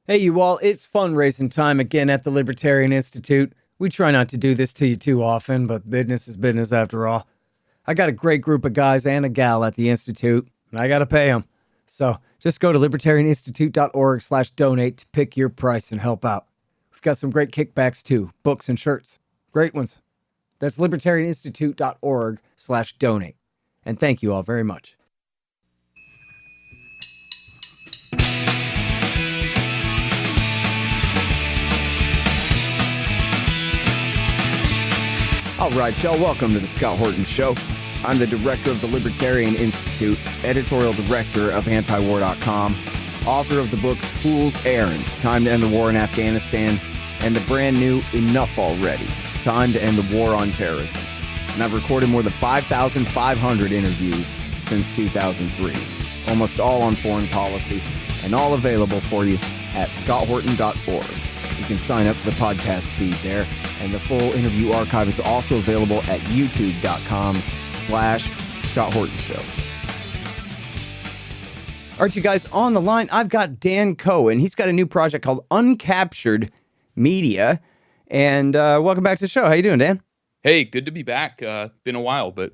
Hey, you all, it's fundraising time again at the Libertarian Institute. We try not to do this to you too often, but business is business after all. I got a great group of guys and a gal at the Institute, and I got to pay them. So just go to libertarianinstitute.org/donate to pick your price and help out. We've got some great kickbacks too, books and shirts. Great ones. That's libertarianinstitute.org/donate. And thank you all very much. All right, y'all, welcome to the Scott Horton Show. I'm the director of the Libertarian Institute, editorial director of antiwar.com, author of the book Fool's Errand, Time to End the War in Afghanistan, and the brand new Enough Already, Time to End the War on Terrorism. And I've recorded more than 5,500 interviews since 2003, almost all on foreign policy, and all available for you at scotthorton.org. You can sign up for the podcast feed there, and the full interview archive is also available at youtube.com/Scott Horton Show. All right, you guys, on the line, I've got Dan Cohen. He's got a new project called Uncaptured Media, and welcome back to the show. How you doing, Dan? Hey, good to be back. Been a while, but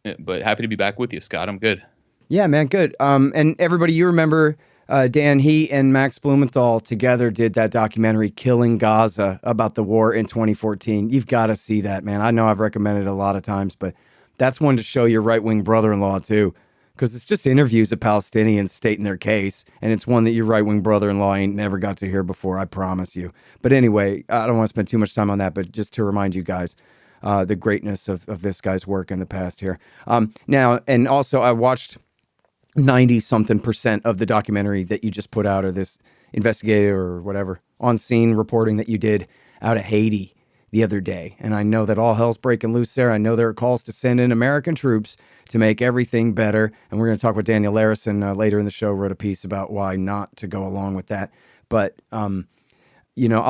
happy to be back with you, Scott. I'm good. Yeah, man, good. And everybody, you remember Dan, he and Max Blumenthal together did that documentary Killing Gaza about the war in 2014. You've got to see that, man. I know I've recommended it a lot of times, but that's one to show your right-wing brother-in-law too, because it's just interviews of Palestinians stating their case, and it's one that your right-wing brother-in-law ain't never got to hear before, I promise you. But anyway, I don't want to spend too much time on that, but just to remind you guys the greatness of this guy's work in the past here. Now, and also I watched 90-something% of the documentary that you just put out, or this investigative or whatever on-scene reporting that you did out of Haiti the other day. And I know that all hell's breaking loose there. I know there are calls to send in American troops to make everything better. And we're going to talk with Daniel Larison later in the show, wrote a piece about why not to go along with that. But, I'll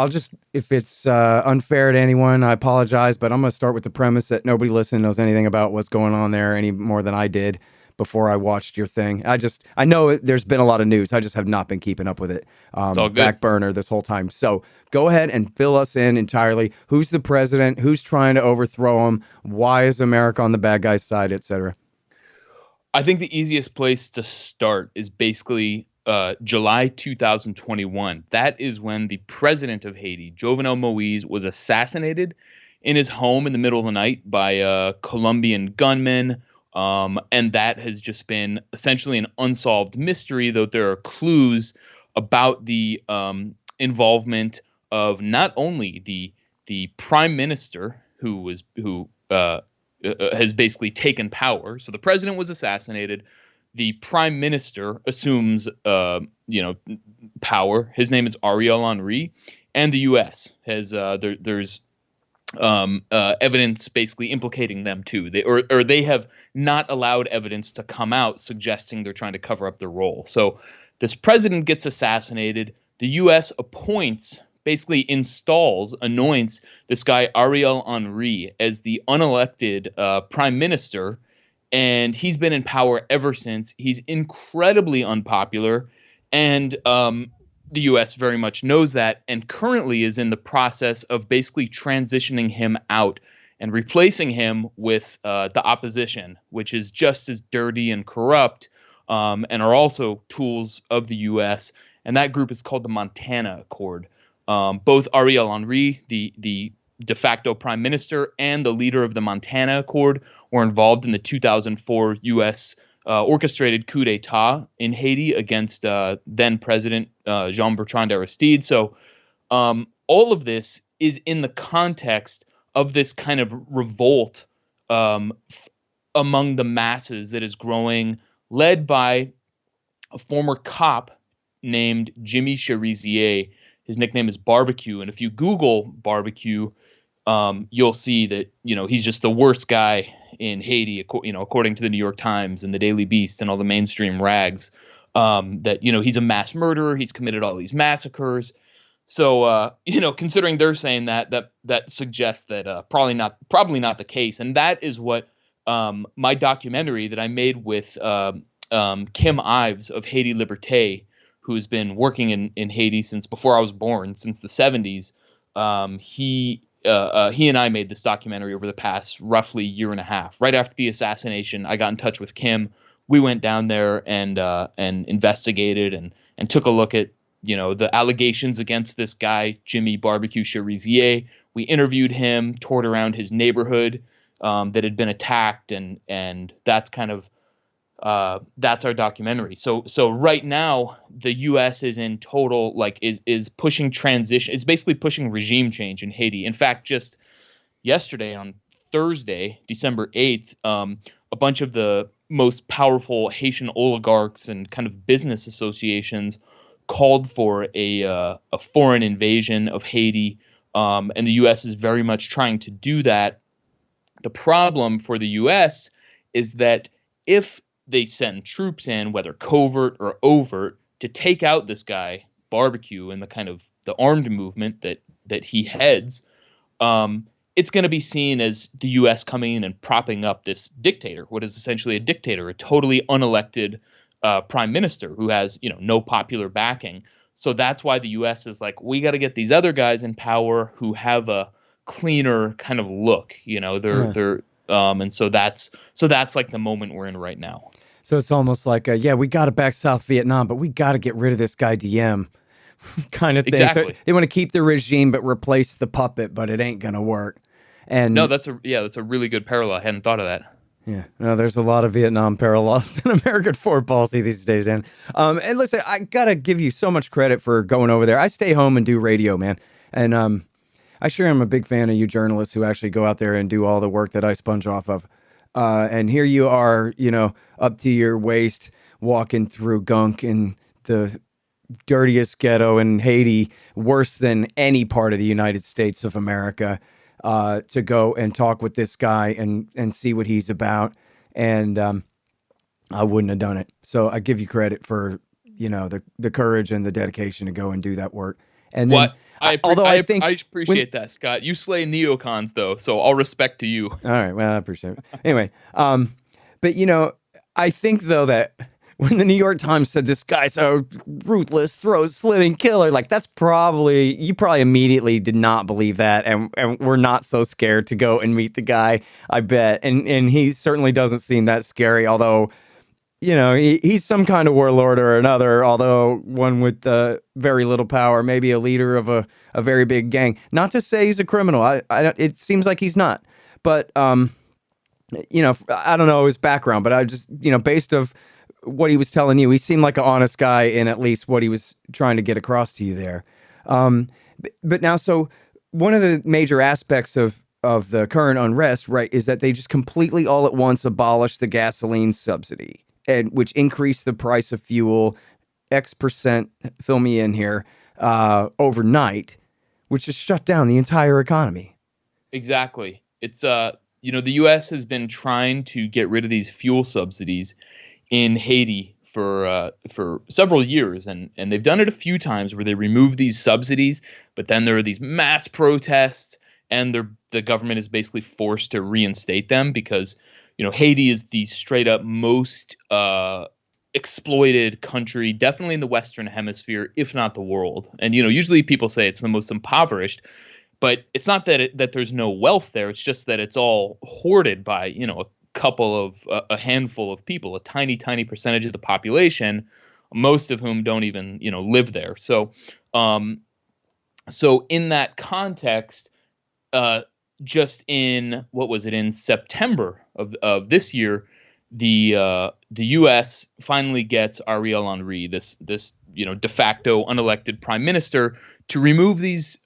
just, if it's unfair to anyone, I apologize. But I'm going to start with the premise that nobody listening knows anything about what's going on there any more than I did before I watched your thing. I know there's been a lot of news. I just have not been keeping up with it. It's all good. Back burner this whole time. So go ahead and fill us in entirely. Who's the president? Who's trying to overthrow him? Why is America on the bad guy's side, et cetera? I think the easiest place to start is basically July 2021. That is when the president of Haiti, Jovenel Moise, was assassinated in his home in the middle of the night by a Colombian gunman. And that has just been essentially an unsolved mystery, though there are clues about the involvement of not only the prime minister who has basically taken power. So the president was assassinated. The prime minister assumes power. His name is Ariel Henry, and the U.S. has there's evidence basically implicating them too. They have not allowed evidence to come out suggesting they're trying to cover up their role. So this president gets assassinated. The U.S. anoints this guy Ariel Henry as the unelected prime minister, and he's been in power ever since. He's incredibly unpopular, and the U.S. very much knows that, and currently is in the process of basically transitioning him out and replacing him with the opposition, which is just as dirty and corrupt, and are also tools of the U.S. And that group is called the Montana Accord. Both Ariel Henry, the de facto prime minister, and the leader of the Montana Accord were involved in the 2004 U.S. Orchestrated coup d'etat in Haiti against then President Jean-Bertrand Aristide. So all of this is in the context of this kind of revolt among the masses that is growing, led by a former cop named Jimmy Chérizier. His nickname is Barbecue. And if you Google Barbecue, you'll see that, he's just the worst guy in Haiti, according to the New York Times and the Daily Beast and all the mainstream rags, that, he's a mass murderer. He's committed all these massacres. So, considering they're saying that suggests that probably not the case. And that is what my documentary that I made with Kim Ives of Haiti Liberté, who's been working in Haiti since before I was born, since the 70s. He and I made this documentary over the past roughly year and a half. Right after the assassination, I got in touch with Kim. We went down there and investigated and took a look at the allegations against this guy, Jimmy Barbecue Chérizier. We interviewed him, toured around his neighborhood that had been attacked, and that's kind of that's our documentary. So right now the U.S. is in total is pushing transition. It's basically pushing regime change in Haiti. In fact, just yesterday on Thursday, December 8th, a bunch of the most powerful Haitian oligarchs and kind of business associations called for a foreign invasion of Haiti, and the U.S. is very much trying to do that. The problem for the U.S. is that if they send troops in, whether covert or overt, to take out this guy Barbecue and the kind of the armed movement that he heads, it's going to be seen as the U.S. coming in and propping up this dictator, what is essentially a dictator, a totally unelected prime minister who has no popular backing. So that's why the U.S. is like, we got to get these other guys in power who have a cleaner kind of look. They're and so that's like the moment we're in right now. So it's almost like, we got to back South Vietnam, but we got to get rid of this guy Diem kind of thing. Exactly. So they want to keep the regime, but replace the puppet, but it ain't going to work. And no, that's a really good parallel. I hadn't thought of that. Yeah, no, there's a lot of Vietnam parallels in American foreign policy these days, Dan. And listen, I got to give you so much credit for going over there. I stay home and do radio, man. And I sure am a big fan of you journalists who actually go out there and do all the work that I sponge off of. And here you are, up to your waist, walking through gunk in the dirtiest ghetto in Haiti, worse than any part of the United States of America, to go and talk with this guy and see what he's about. And I wouldn't have done it. So I give you credit for, the courage and the dedication to go and do that work. And then, I appreciate that, Scott. You slay neocons, though, so all respect to you. All right, well, I appreciate it. Anyway, but I think though that when the New York Times said this guy's a ruthless, throat-slitting killer, like you probably immediately did not believe that, and we're not so scared to go and meet the guy, I bet. And he certainly doesn't seem that scary, although. He's some kind of warlord or another, although one with very little power, maybe a leader of a very big gang. Not to say he's a criminal. It seems like he's not. But, I don't know his background, but I just, based of what he was telling you, he seemed like an honest guy in at least what he was trying to get across to you there. But now, so one of the major aspects of the current unrest, right, is that they just completely all at once abolished the gasoline subsidy. And which increased the price of fuel X%, fill me in here, overnight, which just shut down the entire economy. Exactly. It's the U.S. has been trying to get rid of these fuel subsidies in Haiti for several years, and they've done it a few times where they remove these subsidies, but then there are these mass protests, and the government is basically forced to reinstate them because. Haiti is the straight up most exploited country, definitely in the Western Hemisphere, if not the world. And, usually people say it's the most impoverished, but it's not that there's no wealth there. It's just that it's all hoarded by, a handful of people, a tiny, tiny percentage of the population, most of whom don't even, live there. So in that context, just in in September of this year, the U.S. finally gets Ariel Henry, this de facto unelected prime minister, to remove these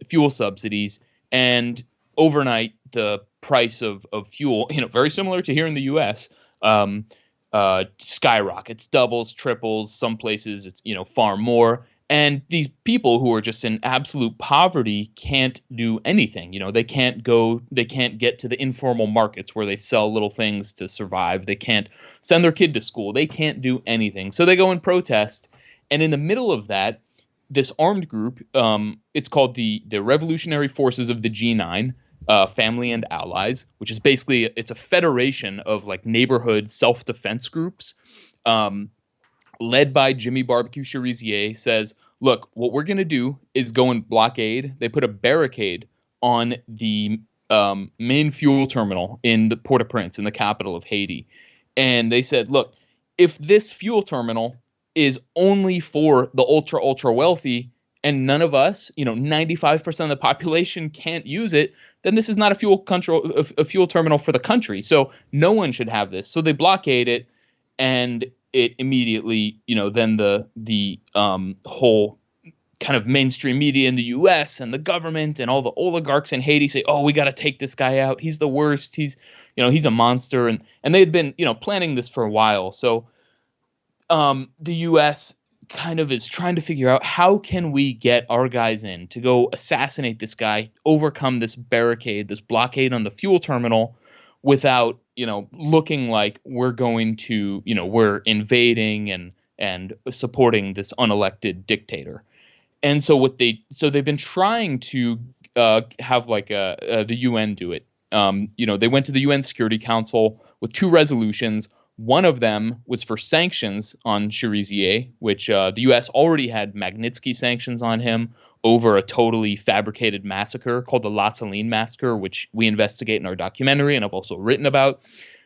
fuel subsidies, and overnight the price of fuel, very similar to here in the U.S. Skyrockets, doubles, triples. Some places it's far more. And these people who are just in absolute poverty can't do anything. They can't get to the informal markets where they sell little things to survive. They can't send their kid to school. They can't do anything. So they go and protest. And in the middle of that, this armed group, it's called the Revolutionary Forces of the G9, Family and Allies, which is basically, it's a federation of like neighborhood self-defense groups, led by Jimmy Barbecue Chérizier, says, look, what we're going to do is go and blockade. They put a barricade on the main fuel terminal in the Port-au-Prince, in the capital of Haiti. And they said, look, if this fuel terminal is only for the ultra, ultra wealthy and none of us, 95% of the population can't use it, then this is not a fuel terminal for the country. So no one should have this. So they blockade it, and it immediately, then the whole kind of mainstream media in the U.S. and the government and all the oligarchs in Haiti say, oh, we got to take this guy out. He's the worst. He's a monster. And they had been, planning this for a while. So the U.S. kind of is trying to figure out, how can we get our guys in to go assassinate this guy, overcome this barricade, this blockade on the fuel terminal without, looking like we're going to, we're invading and supporting this unelected dictator. And so they've been trying to have like the UN do it. They went to the UN Security Council with 2 resolutions. One of them was for sanctions on Chérizier, which the U.S. already had Magnitsky sanctions on him over a totally fabricated massacre called the La Saline Massacre, which we investigate in our documentary and I've also written about.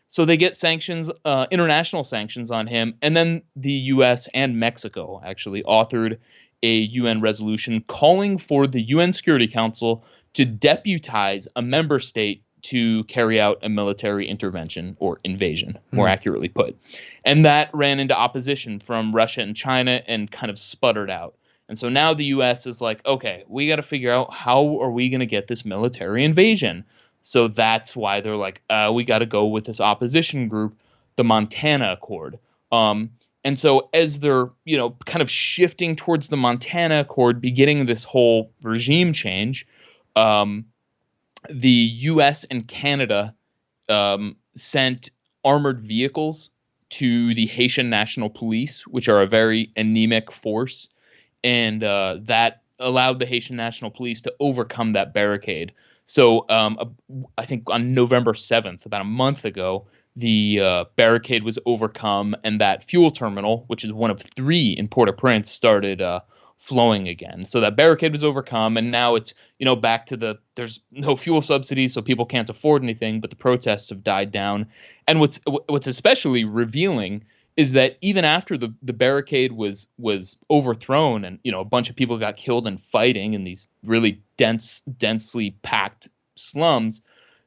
So they get sanctions, international sanctions on him. And then the U.S. and Mexico actually authored a UN resolution calling for the UN Security Council to deputize a member state to carry out a military intervention or invasion, more accurately put. And that ran into opposition from Russia and China and kind of sputtered out. And so now the U.S. is like, okay, we got to figure out, how are we going to get this military invasion? So that's why they're like, we got to go with this opposition group, the Montana Accord. And so as they're, kind of shifting towards the Montana Accord, beginning this whole regime change, the U.S. and Canada sent armored vehicles to the Haitian National Police, which are a very anemic force. And that allowed the Haitian National Police to overcome that barricade. So I think on November 7th, about a month ago, the barricade was overcome, and that fuel terminal, which is one of 3 in Port-au-Prince, started flowing again. So that barricade was overcome, and now it's, back to there's no fuel subsidies, so people can't afford anything, but the protests have died down. And what's especially revealing is that even after the barricade was overthrown and, a bunch of people got killed in fighting in these really densely packed slums,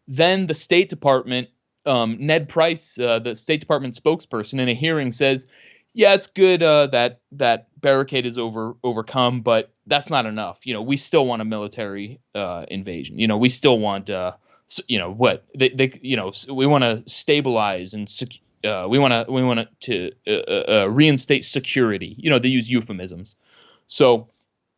then the State Department, Ned Price, the State Department spokesperson, in a hearing says, yeah, it's good that barricade is overcome, but that's not enough. We still want a military invasion. We still want what we want to stabilize and we want to reinstate security. They use euphemisms. So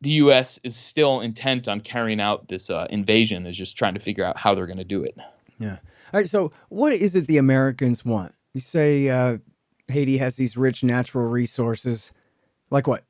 the U.S. is still intent on carrying out this invasion, is just trying to figure out how they're going to do it. Yeah. All right. So what is it the Americans want? You say Haiti has these rich natural resources. Like what?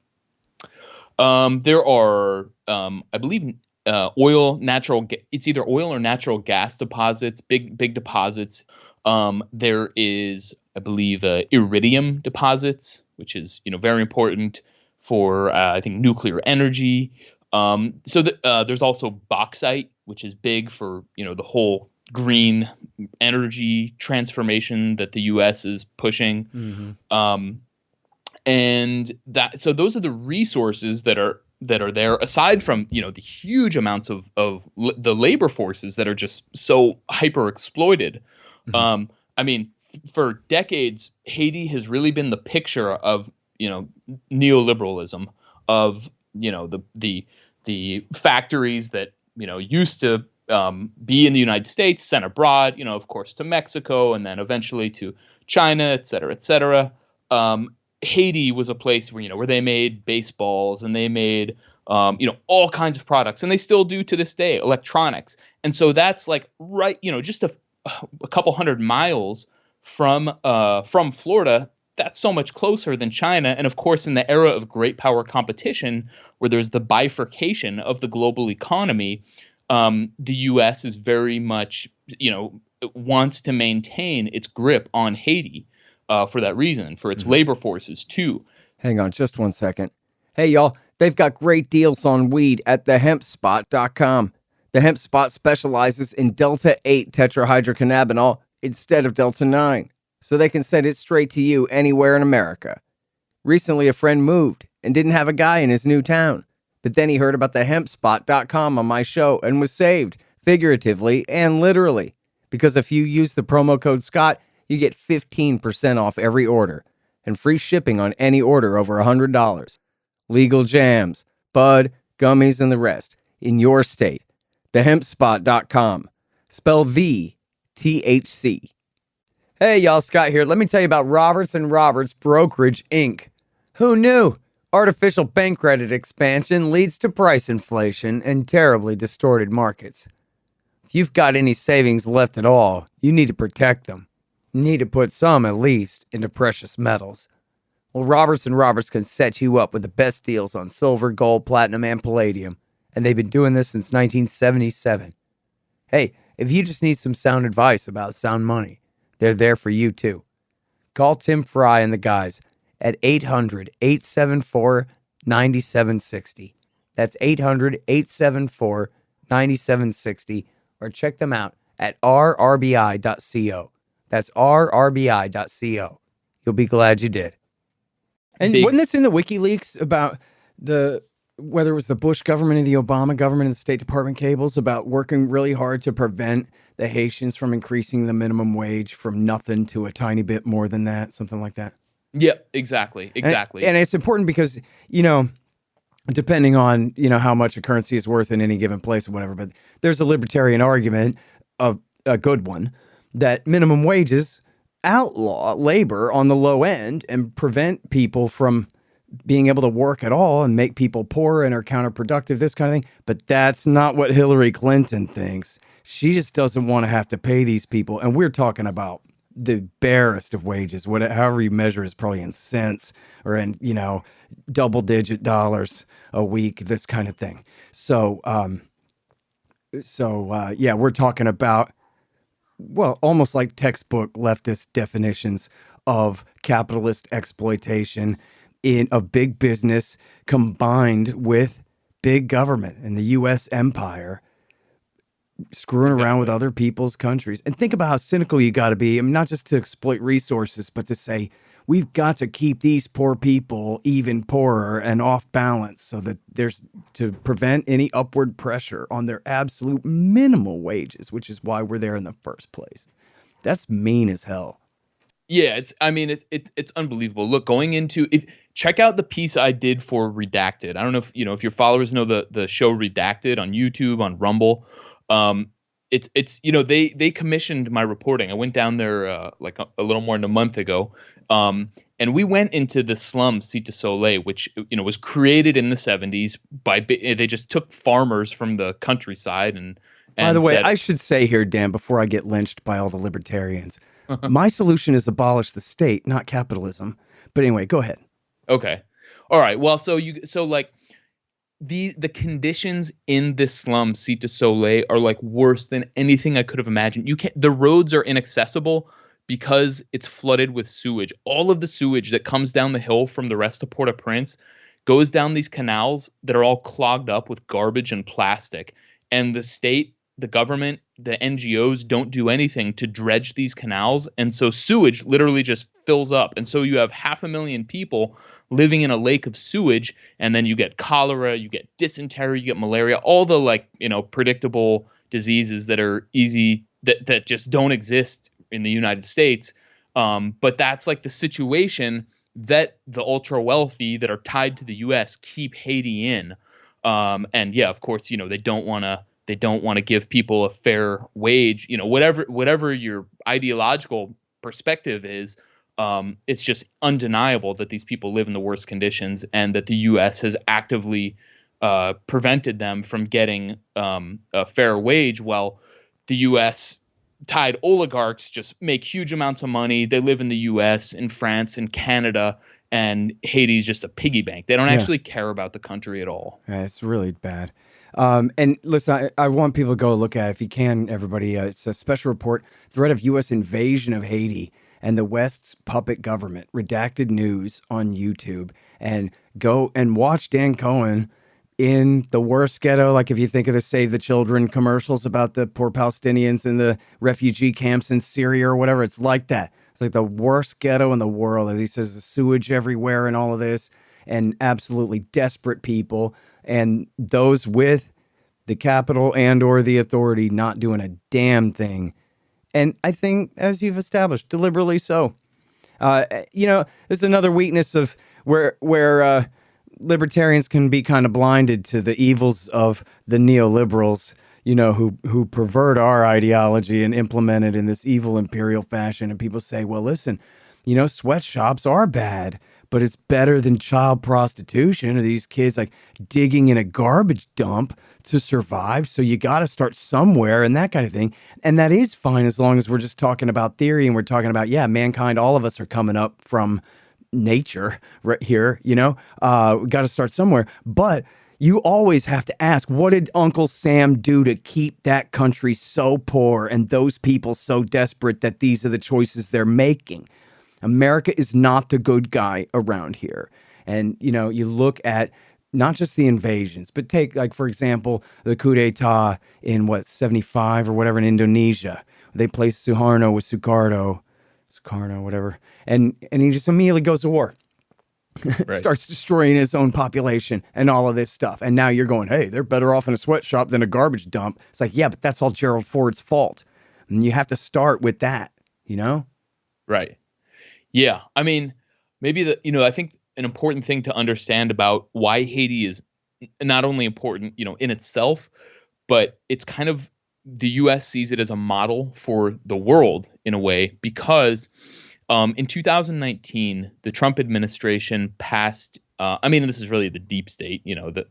There are, I believe, it's either oil or natural gas deposits, big deposits. There is, I believe, iridium deposits, which is, very important for, I think, nuclear energy. There's also bauxite, which is big for, the whole green energy transformation that the U.S. is pushing. Mm-hmm. So those are the resources that are there, aside from, the huge amounts of the labor forces that are just so hyper exploited. Mm-hmm. I mean, for decades, Haiti has really been the picture of, neoliberalism, of, the factories that, used to be in the United States, sent abroad, of course, to Mexico, and then eventually to China, et cetera, et cetera. Haiti was a place where they made baseballs, and they made all kinds of products, and they still do to this day, electronics. And so that's like right, just a couple hundred miles from Florida. That's so much closer than China. And of course, in the era of great power competition, where there's the bifurcation of the global economy, the U.S. is very much, wants to maintain its grip on Haiti for that reason, for its labor forces too. Hang on just one second. Hey, y'all, they've got great deals on weed at thehempspot.com. The Hemp Spot specializes in Delta 8 tetrahydrocannabinol instead of Delta 9, so they can send it straight to you anywhere in America. Recently, a friend moved and didn't have a guy in his new town, but then he heard about thehempspot.com on my show and was saved, figuratively and literally, because if you use the promo code Scott, you get 15% off every order and free shipping on any order over $100. Legal jams, bud, gummies, and the rest in your state. Thehempspot.com. Spell the THC. Hey, y'all, Scott here. Let me tell you about Roberts & Roberts Brokerage, Inc. Who knew? Artificial bank credit expansion leads to price inflation and terribly distorted markets. If you've got any savings left at all, you need to protect them. You need to put some, at least, into precious metals. Well, Roberts & Roberts can set you up with the best deals on silver, gold, platinum, and palladium. And they've been doing this since 1977. Hey, if you just need some sound advice about sound money, they're there for you too. Call Tim Fry and the guys at 800-874-9760. That's 800-874-9760. Or check them out at rrbi.co. That's rrbi.co. You'll be glad you did. And wasn't this in the WikiLeaks about whether it was the Bush government and the Obama government and the State Department cables about working really hard to prevent the Haitians from increasing the minimum wage from nothing to a tiny bit more than that, something like that? Yeah, exactly. And it's important because, depending on, how much a currency is worth in any given place or whatever, but there's a libertarian argument, of a good one, that minimum wages outlaw labor on the low end and prevent people from being able to work at all and make people poor and are counterproductive, this kind of thing. But that's not what Hillary Clinton thinks. She just doesn't want to have to pay these people. And we're talking about the barest of wages, however you measure is probably in cents or in, double-digit dollars a week, this kind of thing. So we're talking about, well, almost like textbook leftist definitions of capitalist exploitation of big business combined with big government and the U.S. empire screwing around with other people's countries. And think about how cynical you got to be. I mean, not just to exploit resources, but to say, we've got to keep these poor people even poorer and off balance so that to prevent any upward pressure on their absolute minimal wages, which is why we're there in the first place. That's mean as hell. Yeah, it's unbelievable. Look, check out the piece I did for Redacted. I don't know if your followers know the show Redacted on YouTube, on Rumble. They commissioned my reporting. I went down there a little more than a month ago, and we went into the slum Cité du Soleil, which was created in the 70s they just took farmers from the countryside and by the way, I should say here, Dan, before I get lynched by all the libertarians, my solution is abolish the state, not capitalism. But anyway, go ahead. Okay. All right. Well, the conditions in this slum Cité du Soleil are like worse than anything I could have imagined. The roads are inaccessible because it's flooded with sewage. All of the sewage that comes down the hill from the rest of Port-au-Prince goes down these canals that are all clogged up with garbage and plastic. And the state, the government, the NGOs don't do anything to dredge these canals. And so sewage literally just fills up. And so you have 500,000 people living in a lake of sewage. And then you get cholera, you get dysentery, you get malaria, all the predictable diseases that are easy, that just don't exist in the United States. But that's like the situation that the ultra wealthy that are tied to the US keep Haiti in. And yeah, of course, they don't want to give people a fair wage, whatever your ideological perspective is. It's just undeniable that these people live in the worst conditions and that the U.S. has actively prevented them from getting a fair wage. While the U.S. tied oligarchs just make huge amounts of money. They live in the U.S., in France, in Canada, and Haiti's just a piggy bank. They don't actually care about the country at all. Yeah, it's really bad. And listen, I want people to go look at it if you can, everybody. It's a special report, threat of U.S. invasion of Haiti. and the West's puppet government, Redacted News on YouTube, and go and watch Dan Cohen in the worst ghetto. Like if you think of the Save the Children commercials about the poor Palestinians in the refugee camps in Syria or whatever, it's like that. It's like the worst ghetto in the world, as he says, the sewage everywhere and all of this, and absolutely desperate people, and those with the capital and or the authority not doing a damn thing. And I think, as you've established, deliberately so. There's another weakness of where libertarians can be kind of blinded to the evils of the neoliberals, who pervert our ideology and implement it in this evil imperial fashion. And people say, well, listen, sweatshops are bad, but it's better than child prostitution or these kids like digging in a garbage dump to survive. So you got to start somewhere and that kind of thing. And that is fine as long as we're just talking about theory and we're talking about, mankind, all of us are coming up from nature right here, we got to start somewhere. But you always have to ask, what did Uncle Sam do to keep that country so poor and those people so desperate that these are the choices they're making? America is not the good guy around here. And, you look at not just the invasions, but take, like, for example, the coup d'etat in 75 or whatever in Indonesia. They placed Suharno with Sukarno, whatever. And he just immediately goes to war. Right. Starts destroying his own population and all of this stuff. And now you're going, hey, they're better off in a sweatshop than a garbage dump. It's like, yeah, but that's all Gerald Ford's fault. And you have to start with that, Right. Yeah. I mean, maybe I think an important thing to understand about why Haiti is not only important, in itself, but it's kind of the U.S. sees it as a model for the world in a way, because in 2019, the Trump administration passed. This is really the deep state.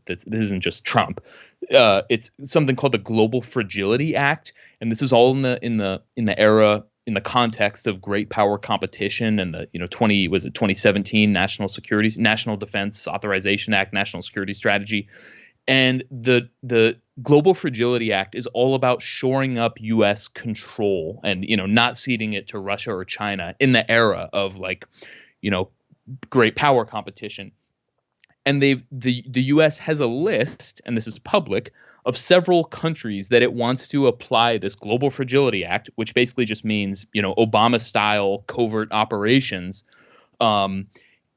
This isn't just Trump. It's something called the Global Fragility Act, and this is all in the era, in the context of great power competition and the 2017 National Defense Authorization Act, National Security Strategy. And the Global Fragility Act is all about shoring up U.S. control and, not ceding it to Russia or China in the era of great power competition. And the U.S. has a list, and this is public, of several countries that it wants to apply this Global Fragility Act, which basically just means, Obama-style covert operations. And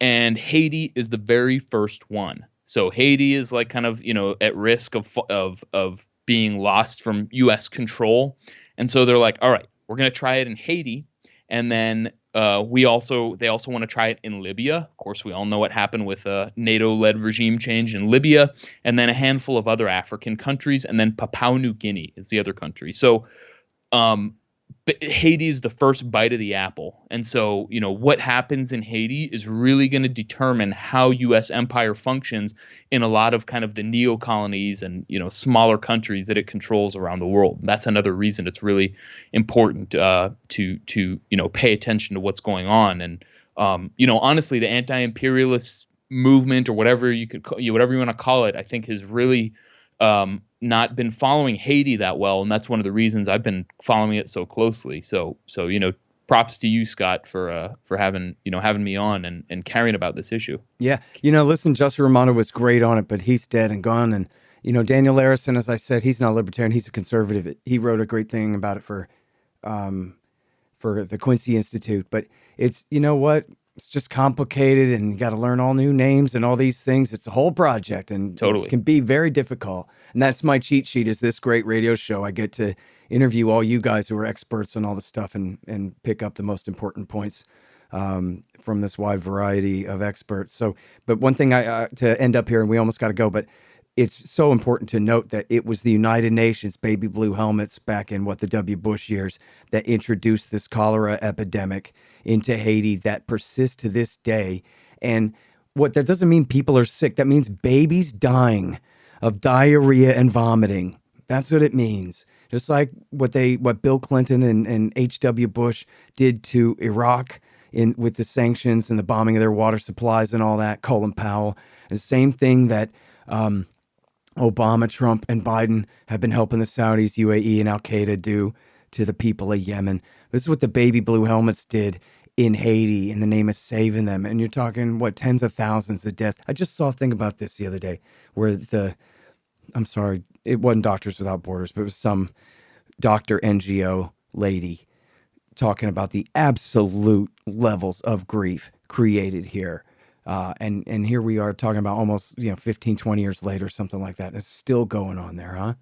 Haiti is the very first one. So Haiti is like kind of, at risk of being lost from U.S. control. And so they're like, all right, we're going to try it in Haiti. And then they also want to try it in Libya. Of course, we all know what happened with a NATO-led regime change in Libya, and then a handful of other African countries, and then Papua New Guinea is the other country. So but Haiti is the first bite of the apple. And so, what happens in Haiti is really going to determine how U.S. empire functions in a lot of kind of the neo-colonies and, smaller countries that it controls around the world. And that's another reason it's really important to pay attention to what's going on. And, honestly, the anti-imperialist movement, or whatever you want to call it, I think has really not been following Haiti that well, and that's one of the reasons I've been following it so closely. So props to you, Scott, for having me on and caring about this issue. Yeah, listen, Justin Romano was great on it, but he's dead and gone. And Daniel Larison, as I said, he's not a libertarian; he's a conservative. He wrote a great thing about it for the Quincy Institute. But it's it's just complicated, and you got to learn all new names and all these things. It's a whole project, and totally it can be very difficult. And that's my cheat sheet, is this great radio show. I get to interview all you guys who are experts on all this stuff and pick up the most important points from this wide variety of experts. So, but one thing to end up here, and we almost got to go, but it's so important to note that it was the United Nations baby blue helmets back in the W. Bush years that introduced this cholera epidemic into Haiti that persists to this day. And that doesn't mean people are sick. That means babies dying of diarrhea and vomiting. That's what it means. Just like what Bill Clinton and H.W. Bush did to Iraq with the sanctions and the bombing of their water supplies and all that, Colin Powell. The same thing that Obama, Trump, and Biden have been helping the Saudis, UAE, and Al-Qaeda do to the people of Yemen. This is what the baby blue helmets did in Haiti in the name of saving them. And you're talking, what, tens of thousands of deaths. I just saw a thing about this the other day where I'm sorry, it wasn't Doctors Without Borders, but it was some doctor NGO lady talking about the absolute levels of grief created here. And here we are talking about almost, 15, 20 years later, something like that. It's still going on there, huh?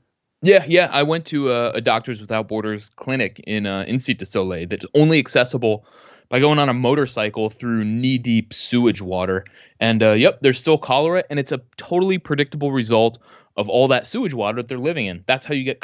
Yeah. I went to a Doctors Without Borders clinic in Cité du Soleil that's only accessible by going on a motorcycle through knee-deep sewage water. And yep, there's still cholera, and it's a totally predictable result of all that sewage water that they're living in. That's how you get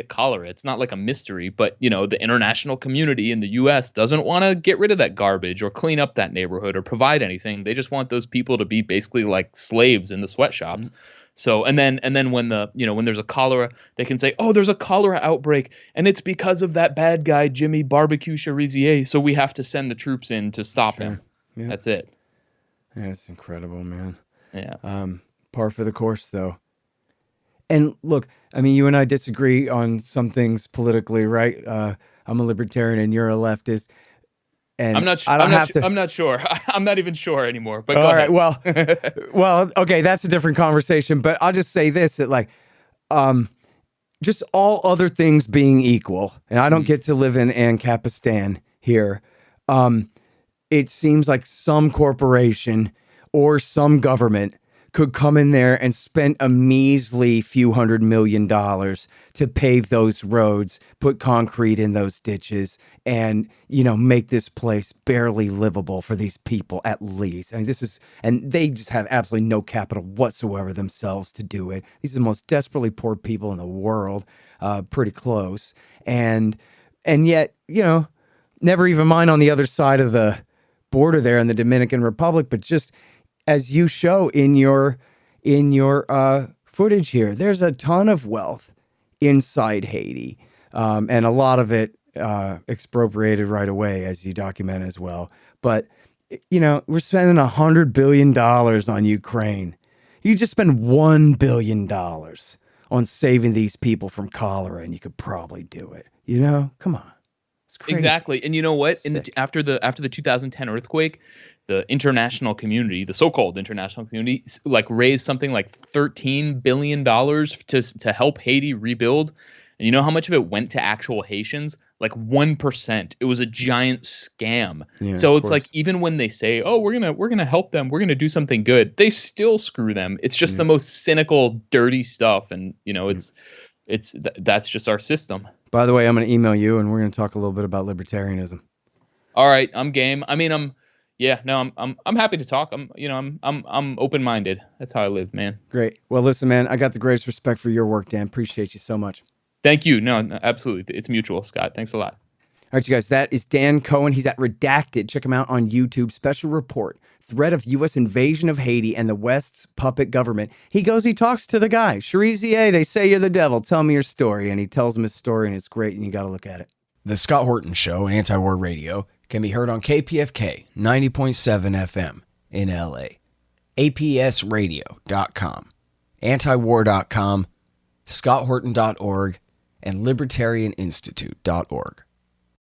cholera. It's not like a mystery, but the international community in the U.S. doesn't want to get rid of that garbage or clean up that neighborhood or provide anything. They just want those people to be basically like slaves in the sweatshops. So and then when when there's a cholera, they can say, oh, there's a cholera outbreak, and it's because of that bad guy Jimmy Barbecue Chérizier. So we have to send the troops in to stop him. Yeah. That's it. Yeah, it's incredible, man. Yeah. Par for the course, though. And look, I mean, you and I disagree on some things politically, right? I'm a libertarian, and you're a leftist. And I'm not sure. I'm not even sure anymore. But go ahead. Well, okay, that's a different conversation. But I'll just say this: that just all other things being equal, and I don't get to live in Ancapistan here. It seems like some corporation or some government could come in there and spend a measly few $100 million to pave those roads, put concrete in those ditches, and, make this place barely livable for these people at least. I mean, and they just have absolutely no capital whatsoever themselves to do it. These are the most desperately poor people in the world, pretty close. And yet, never even mind on the other side of the border there in the Dominican Republic, but just as you show in your footage here, there's a ton of wealth inside Haiti, and a lot of it expropriated right away, as you document as well. But we're spending $100 billion on Ukraine. You just spend $1 billion on saving these people from cholera, and you could probably do it. Come on, it's crazy. Exactly. And you know what? After the 2010 earthquake, the international community, the so-called international community, raised something like $13 billion to help Haiti rebuild. And you know how much of it went to actual Haitians? Like 1%. It was a giant scam. Yeah, so it's like, even when they say, oh, we're gonna help them, we're gonna do something good, they still screw them. It's just the most cynical, dirty stuff. And that's just our system. By the way, I'm gonna email you, and we're gonna talk a little bit about libertarianism. All right, I'm game. I mean, I'm happy to talk. I'm open-minded. That's how I live, man. Great. Well, listen, man, I got the greatest respect for your work, Dan. Appreciate you so much. Thank you. No, absolutely. It's mutual, Scott. Thanks a lot. All right, you guys, that is Dan Cohen. He's at Redacted. Check him out on YouTube. Special report, threat of U.S. invasion of Haiti and the West's puppet government. He talks to the guy. Chérizier, they say you're the devil. Tell me your story. And he tells him his story, and it's great, and you got to look at it. The Scott Horton Show, Anti-War Radio, can be heard on KPFK 90.7 FM in LA, APSradio.com, antiwar.com, scotthorton.org, and libertarianinstitute.org.